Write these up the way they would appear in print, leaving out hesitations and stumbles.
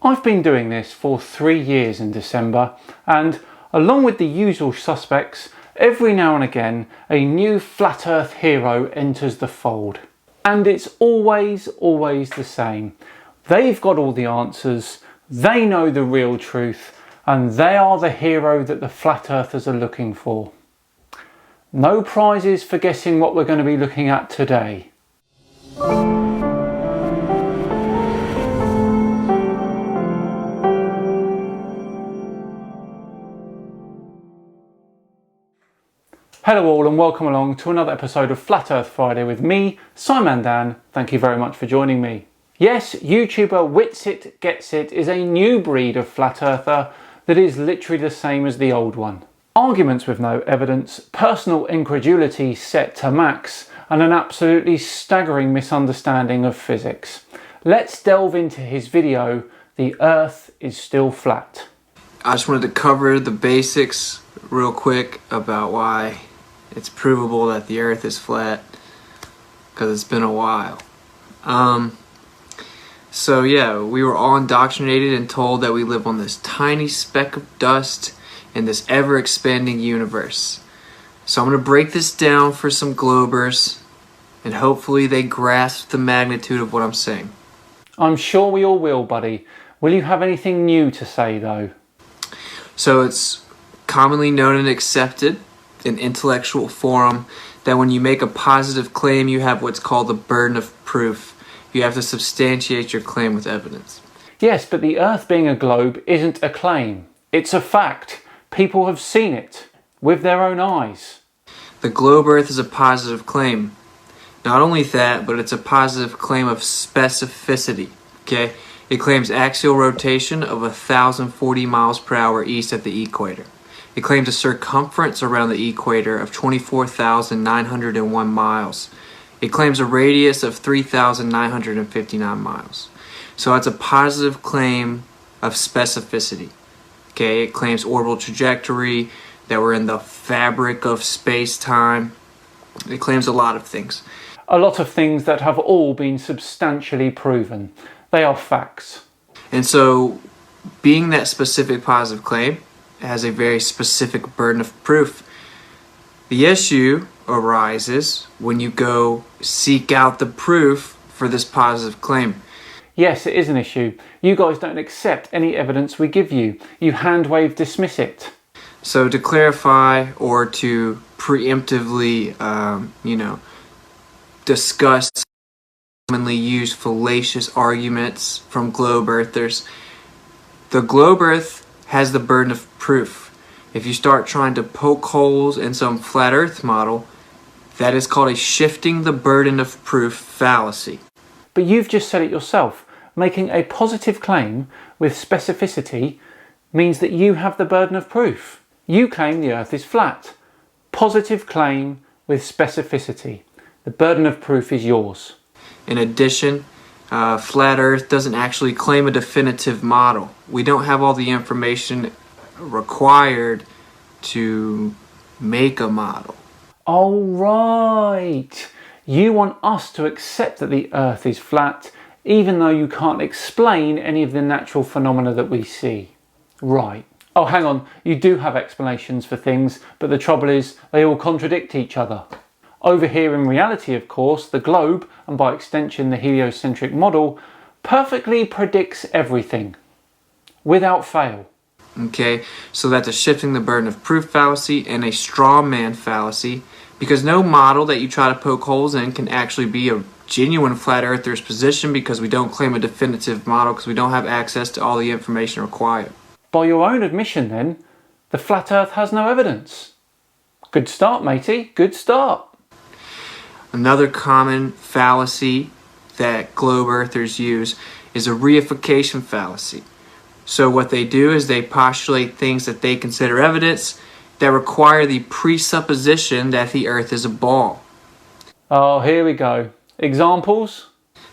I've been doing this for 3 years in December, and along with the usual suspects, every now and again a new flat earth hero enters the fold. And it's always the same. They've got all the answers, they know the real truth, and they are the hero that the flat earthers are looking for. No prizes for guessing what we're going to be looking at today. Hello all and welcome along to another episode of Flat Earth Friday with me, SciManDan. Thank you very much for joining me. Yes, YouTuber Witsit Gets It is a new breed of flat earther that is literally the same as the old one. Arguments with no evidence, personal incredulity set to max, and an absolutely staggering misunderstanding of physics. Let's delve into his video, The Earth is Still Flat. I just wanted to cover the basics real quick about why it's provable that the Earth is flat, because it's been a while. So yeah, we were all indoctrinated and told that we live on this tiny speck of dust in this ever-expanding universe. So I'm going to break this down for some globers, and hopefully they grasp the magnitude of what I'm saying. I'm sure we all will, buddy. Will you have anything new to say though? So it's commonly known and accepted in intellectual forum that when you make a positive claim, you have what's called the burden of proof. You have to substantiate your claim with evidence. Yes, but the Earth being a globe isn't a claim. It's a fact. People have seen it with their own eyes. The globe Earth is a positive claim. Not only that, but it's a positive claim of specificity. Okay? It claims axial rotation of 1,040 miles per hour east at the equator. It claims a circumference around the equator of 24,901 miles. It claims a radius of 3,959 miles. So that's a positive claim of specificity. Okay, it claims orbital trajectory, that we're in the fabric of space-time. It claims a lot of things. A lot of things that have all been substantially proven. They are facts. And so, being that specific positive claim, it has a very specific burden of proof. The issue arises when you go seek out the proof for this positive claim. Yes, it is an issue. You guys don't accept any evidence we give you. You hand-wave dismiss it. So to clarify or to preemptively, discuss commonly used fallacious arguments from globe earthers, the globe earth has the burden of proof. If you start trying to poke holes in some flat earth model, that is called a shifting the burden of proof fallacy. But you've just said it yourself. Making a positive claim with specificity means that you have the burden of proof. You claim the Earth is flat. Positive claim with specificity. The burden of proof is yours. In addition, Flat Earth doesn't actually claim a definitive model. We don't have all the information required to make a model. Oh right. You want us to accept that the Earth is flat, even though you can't explain any of the natural phenomena that we see. Right. Oh, hang on. You do have explanations for things, but the trouble is they all contradict each other. Over here in reality, of course, the globe, and by extension the heliocentric model, perfectly predicts everything. Without fail. Okay, so that's a shifting the burden of proof fallacy and a straw man fallacy, because no model that you try to poke holes in can actually be a genuine flat earther's position, because we don't claim a definitive model because we don't have access to all the information required. By your own admission then, the flat earth has no evidence. Good start, matey, good start. Another common fallacy that globe earthers use is a reification fallacy. So what they do is they postulate things that they consider evidence that require the presupposition that the Earth is a ball. Oh, here we go. Examples?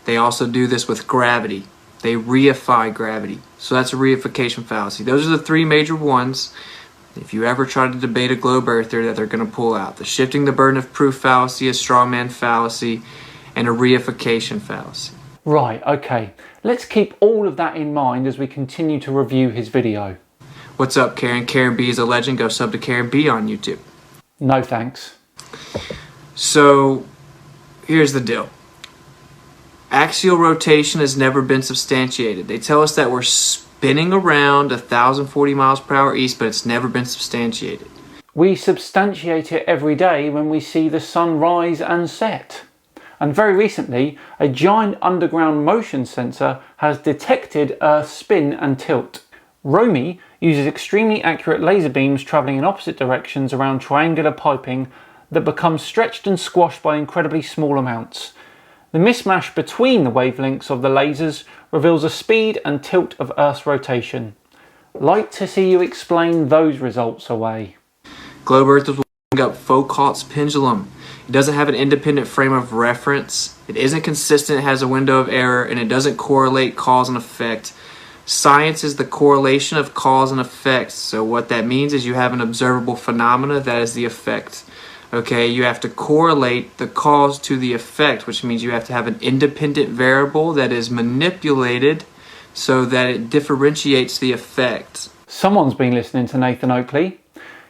They also do this with gravity. They reify gravity. So that's a reification fallacy. Those are the three major ones, if you ever try to debate a globe earther, that they're going to pull out. The shifting the burden of proof fallacy, a straw man fallacy, and a reification fallacy. Right, okay. Let's keep all of that in mind as we continue to review his video. What's up, Karen? Karen B is a legend. Go sub to Karen B on YouTube. No thanks. So, here's the deal. Axial rotation has never been substantiated. They tell us that we're spinning around 1,040 miles per hour east, but it's never been substantiated. We substantiate it every day when we see the sun rise and set. And very recently, a giant underground motion sensor has detected Earth's spin and tilt. ROMI uses extremely accurate laser beams travelling in opposite directions around triangular piping that becomes stretched and squashed by incredibly small amounts. The mismatch between the wavelengths of the lasers reveals the speed and tilt of Earth's rotation. Like to see you explain those results away. Globe Earth will bring up Foucault's pendulum. It doesn't have an independent frame of reference. It isn't consistent, it has a window of error, and it doesn't correlate cause and effect. Science is the correlation of cause and effect. So what that means is you have an observable phenomena, that is the effect. Okay, you have to correlate the cause to the effect, which means you have to have an independent variable that is manipulated so that it differentiates the effect. Someone's been listening to Nathan Oakley.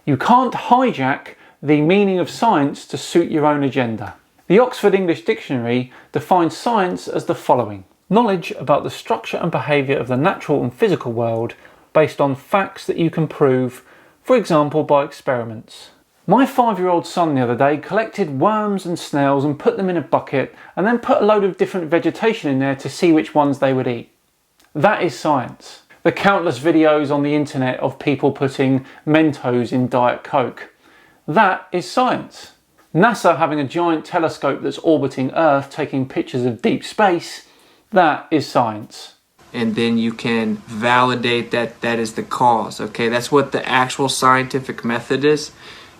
You can't hijack the meaning of science to suit your own agenda. The Oxford English Dictionary defines science as the following: knowledge about the structure and behaviour of the natural and physical world based on facts that you can prove, for example by experiments. My 5-year-old son the other day collected worms and snails and put them in a bucket and then put a load of different vegetation in there to see which ones they would eat. That is science. The countless videos on the internet of people putting Mentos in Diet Coke. That is science. NASA having a giant telescope that's orbiting Earth taking pictures of deep space. That is science. And then you can validate that that is the cause. Okay, that's what the actual scientific method is.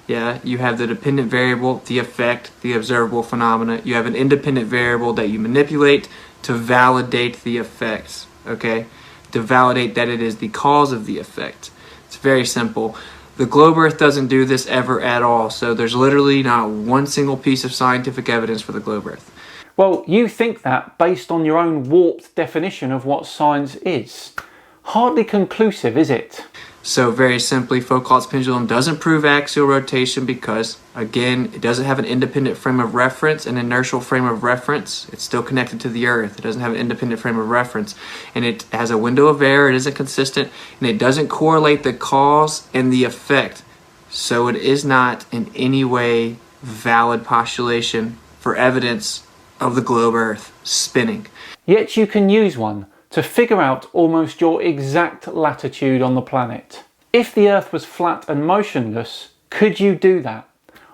Yeah, you have the dependent variable, the effect, the observable phenomena. You have an independent variable that you manipulate to validate the effects. Okay, to validate that it is the cause of the effect. It's very simple. The globe Earth doesn't do this ever at all. So there's literally not one single piece of scientific evidence for the globe Earth. Well, you think that based on your own warped definition of what science is. Hardly conclusive, is it? So very simply, Foucault's pendulum doesn't prove axial rotation because, again, it doesn't have an independent frame of reference, an inertial frame of reference. It's still connected to the Earth. It doesn't have an independent frame of reference. And it has a window of error. It isn't consistent. And it doesn't correlate the cause and the effect. So it is not in any way valid postulation for evidence of the globe Earth spinning. Yet you can use one to figure out almost your exact latitude on the planet. If the Earth was flat and motionless, could you do that?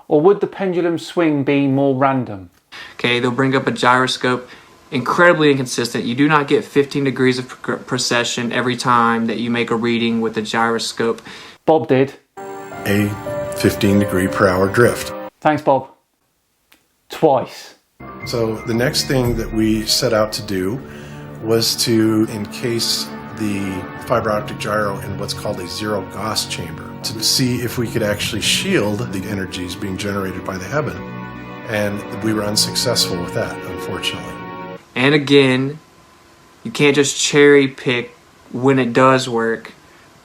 Or would the pendulum swing be more random? Okay, they'll bring up a gyroscope. Incredibly inconsistent. You do not get 15 degrees of precession every time that you make a reading with a gyroscope. Bob did. A 15 degree per hour drift. Thanks, Bob. Twice. So the next thing that we set out to do was to encase the fiber optic gyro in what's called a zero Gauss chamber to see if we could actually shield the energies being generated by the heaven. And we were unsuccessful with that, unfortunately. And again, you can't just cherry pick when it does work.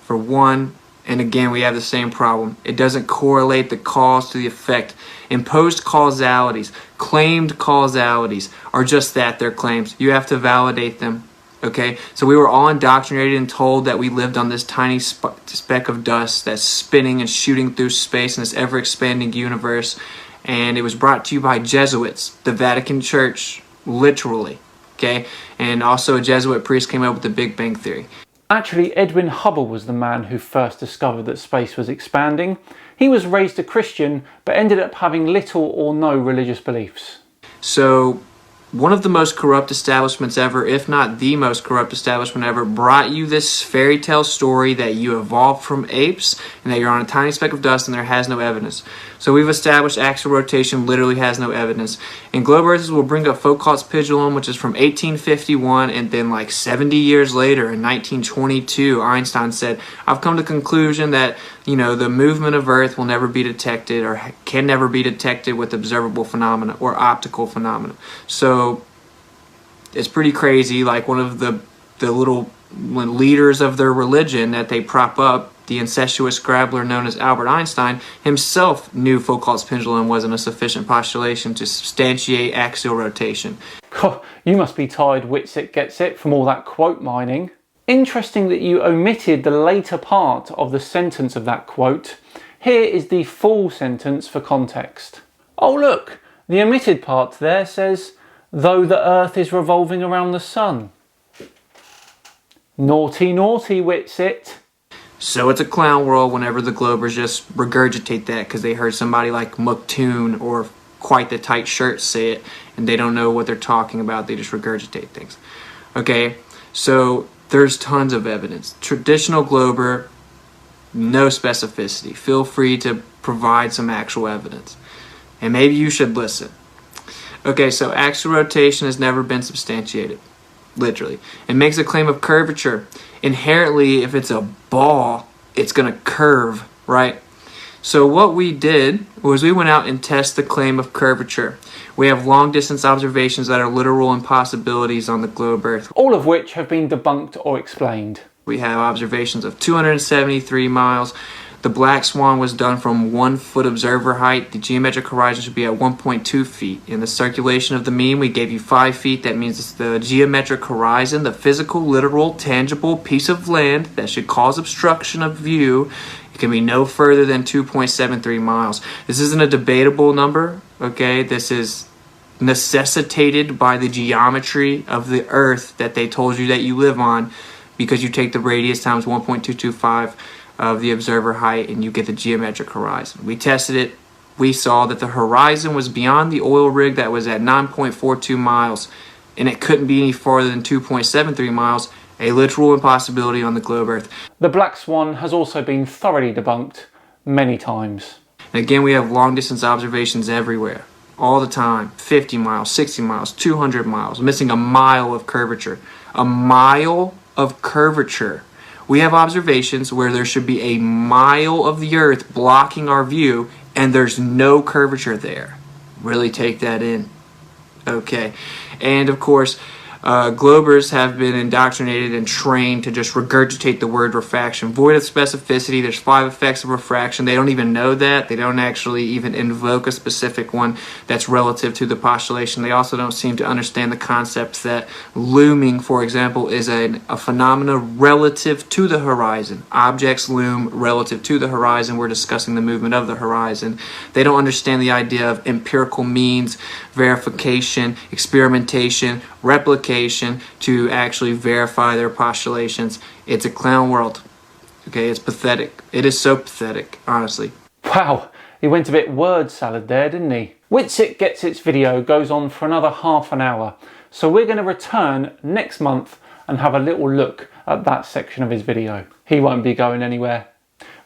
For one, and again, we have the same problem. It doesn't correlate the cause to the effect. Imposed causalities, claimed causalities are just that, they're claims. You have to validate them, okay? So we were all indoctrinated and told that we lived on this tiny speck of dust that's spinning and shooting through space in this ever-expanding universe. And it was brought to you by Jesuits, the Vatican Church, literally, okay? And also a Jesuit priest came up with the Big Bang Theory. Actually, Edwin Hubble was the man who first discovered that space was expanding. He was raised a Christian, but ended up having little or no religious beliefs. So, one of the most corrupt establishments ever, if not the most corrupt establishment ever, brought you this fairy tale story that you evolved from apes and that you're on a tiny speck of dust and there has no evidence. So we've established axial rotation literally has no evidence. And globe earthers will bring up Foucault's pendulum, which is from 1851, and then like 70 years later in 1922, Einstein said, I've come to the conclusion that, you know, the movement of Earth will never be detected or can never be detected with observable phenomena or optical phenomena. So It's pretty crazy. Like one of the little leaders of their religion that they prop up, the incestuous scrabbler known as Albert Einstein, himself knew Foucault's pendulum wasn't a sufficient postulation to substantiate axial rotation. You must be tired, Witsit Gets It, from all that quote mining. Interesting that you omitted the later part of the sentence of that quote. Here is the full sentence for context. Oh look, the omitted part there says, though the earth is revolving around the sun. Naughty, naughty, Witsit. So it's a clown world whenever the Globers just regurgitate that because they heard somebody like Muktoon or Quite the Tight Shirt say it, and they don't know what they're talking about. They just regurgitate things. Okay, so there's tons of evidence. Traditional Glober, no specificity. Feel free to provide some actual evidence. And maybe you should listen. Okay, so axial rotation has never been substantiated. Literally. It makes a claim of curvature. Inherently, if it's a ball, it's going to curve, right? So what we did was we went out and tested the claim of curvature. We have long distance observations that are literal impossibilities on the globe Earth. All of which have been debunked or explained. We have observations of 273 miles. The black swan was done from 1 foot observer height. The geometric horizon should be at 1.2 feet. In the circulation of the mean, we gave you 5 feet. That means it's the geometric horizon, the physical, literal, tangible piece of land that should cause obstruction of view. It can be no further than 2.73 miles. This isn't a debatable number, okay? This is necessitated by the geometry of the Earth that they told you that you live on, because you take the radius times 1.225 of the observer height and you get the geometric horizon. We tested it. We saw that the horizon was beyond the oil rig that was at 9.42 miles, and it couldn't be any farther than 2.73 miles, a literal impossibility on the globe Earth. The black swan has also been thoroughly debunked many times. And again, we have long distance observations everywhere, all the time. 50 miles, 60 miles, 200 miles, missing a mile of curvature. A mile of curvature. We have observations where there should be a mile of the Earth blocking our view, and there's no curvature there. Really take that in. Okay. And of course, Globers have been indoctrinated and trained to just regurgitate the word refraction. Void of specificity. There's 5 effects of refraction. They don't even know that. They don't actually even invoke a specific one that's relative to the postulation. They also don't seem to understand the concepts that looming, for example, is a phenomena relative to the horizon. Objects loom relative to the horizon. We're discussing the movement of the horizon. They don't understand the idea of empirical means, verification, experimentation, replication to actually verify their postulations. It's a clown world. Okay, it's pathetic. It is so pathetic, honestly. Wow, he went a bit word salad there, didn't he? Witsit Gets Its video goes on for another half an hour, so we're going to return next month and have a little look at that section of his video. He won't be going anywhere.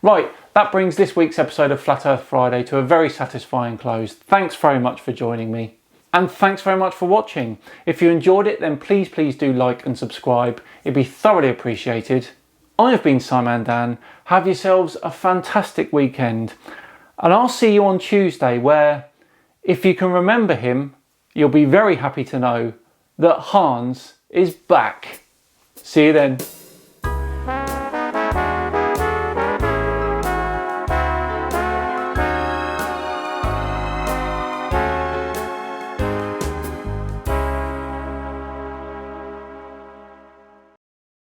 Right, that brings this week's episode of Flat Earth Friday to a very satisfying close. Thanks very much for joining me. And thanks very much for watching. If you enjoyed it, then please do like and subscribe. It'd be thoroughly appreciated. I've been SciManDan. Have yourselves a fantastic weekend. And I'll see you on Tuesday where, if you can remember him, you'll be very happy to know that Hans is back. See you then.